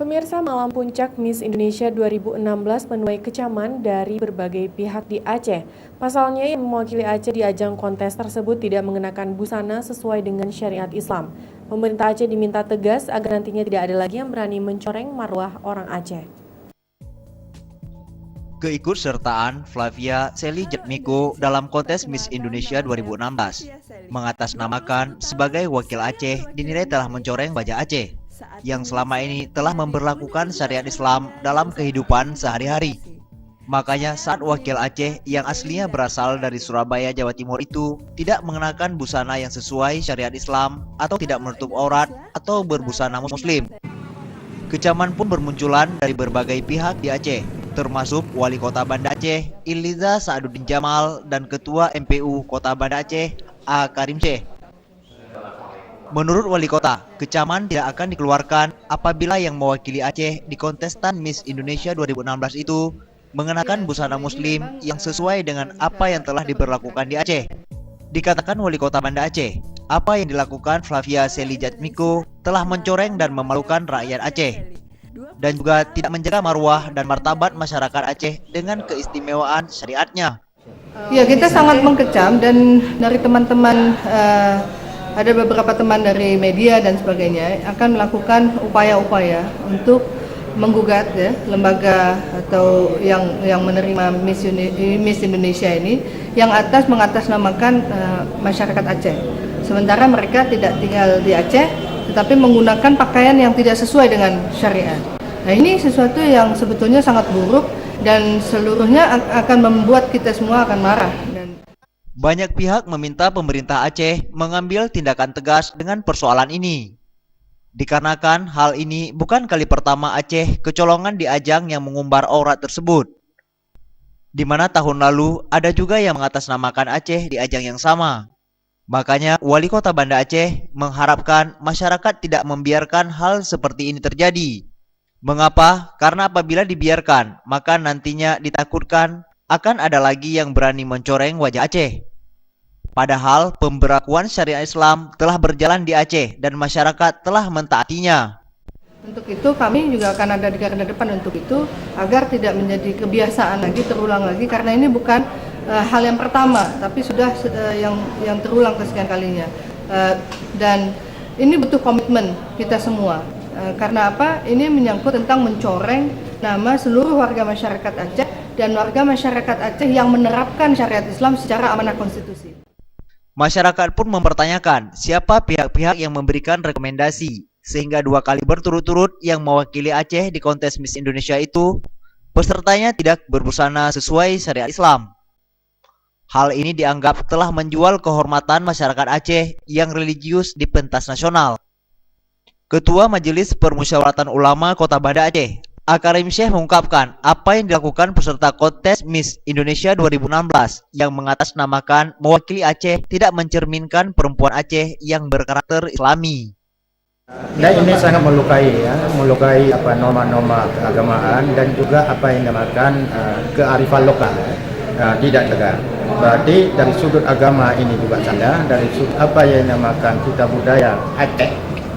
Pemirsa, malam puncak Miss Indonesia 2016 menuai kecaman dari berbagai pihak di Aceh. Pasalnya yang mewakili Aceh di ajang kontes tersebut tidak mengenakan busana sesuai dengan syariat Islam. Pemerintah Aceh diminta tegas agar nantinya tidak ada lagi yang berani mencoreng marwah orang Aceh. Keikutsertaan Flavia Sely Jatmiko dalam kontes Miss Indonesia 2016 mengatasnamakan sebagai wakil Aceh dinilai telah mencoreng wajah Aceh yang selama ini telah memberlakukan syariat Islam dalam kehidupan sehari-hari. Makanya saat wakil Aceh yang aslinya berasal dari Surabaya, Jawa Timur itu tidak mengenakan busana yang sesuai syariat Islam atau tidak menutup aurat atau berbusana muslim. Kecaman pun bermunculan dari berbagai pihak di Aceh, termasuk Wali Kota Banda Aceh, Iliza Sa'aduddin Jamal, dan Ketua MPU Kota Banda Aceh, A. Karim Syekh. Menurut Wali Kota, kecaman tidak akan dikeluarkan apabila yang mewakili Aceh di kontestan Miss Indonesia 2016 itu mengenakan busana muslim yang sesuai dengan apa yang telah diberlakukan di Aceh. Dikatakan Wali Kota Banda Aceh, apa yang dilakukan Flavia Sely Jatmiko telah mencoreng dan memalukan rakyat Aceh dan juga tidak menjaga marwah dan martabat masyarakat Aceh dengan keistimewaan syariatnya. Ya, kita sangat mengkecam dan dari teman-teman ada beberapa teman dari media dan sebagainya akan melakukan upaya-upaya untuk menggugat ya, lembaga atau yang menerima Miss Indonesia ini yang mengatasnamakan masyarakat Aceh. Sementara mereka tidak tinggal di Aceh, tetapi menggunakan pakaian yang tidak sesuai dengan syariat. Nah, ini sesuatu yang sebetulnya sangat buruk dan seluruhnya akan membuat kita semua akan marah. Banyak pihak meminta pemerintah Aceh mengambil tindakan tegas dengan persoalan ini. Dikarenakan hal ini bukan kali pertama Aceh kecolongan di ajang yang mengumbar aurat tersebut. Di mana tahun lalu ada juga yang mengatasnamakan Aceh di ajang yang sama. Makanya Wali Kota Banda Aceh mengharapkan masyarakat tidak membiarkan hal seperti ini terjadi. Mengapa? Karena apabila dibiarkan, maka nantinya ditakutkan akan ada lagi yang berani mencoreng wajah Aceh. Padahal pemberlakuan syariat Islam telah berjalan di Aceh dan masyarakat telah mentaatinya. Untuk itu kami juga akan ada di garda depan untuk itu agar tidak menjadi kebiasaan lagi, terulang lagi, karena ini bukan hal yang pertama, tapi sudah yang terulang kesekian kalinya. Dan ini butuh komitmen kita semua. Karena apa? Ini menyangkut tentang mencoreng nama seluruh warga masyarakat Aceh dan warga masyarakat Aceh yang menerapkan syariat Islam secara amanah konstitusi. Masyarakat pun mempertanyakan siapa pihak-pihak yang memberikan rekomendasi sehingga 2 kali berturut-turut yang mewakili Aceh di kontes Miss Indonesia itu pesertanya tidak berbusana sesuai syariat Islam. Hal ini dianggap telah menjual kehormatan masyarakat Aceh yang religius di pentas nasional. Ketua Majelis Permusyawaratan Ulama Kota Banda Aceh, A. Karim Syekh mengungkapkan apa yang dilakukan peserta kontes Miss Indonesia 2016 yang mengatasnamakan mewakili Aceh tidak mencerminkan perempuan Aceh yang berkarakter Islami. Nah, ini sangat melukai norma-norma keagamaan dan juga apa yang dinamakan kearifan lokal, tidak tegar. Berarti dari sudut agama ini juga salah, dari sudut apa yang dinamakan kita budaya Aceh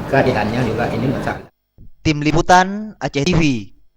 keadaannya juga ini masalah. Tim Liputan Aceh TV.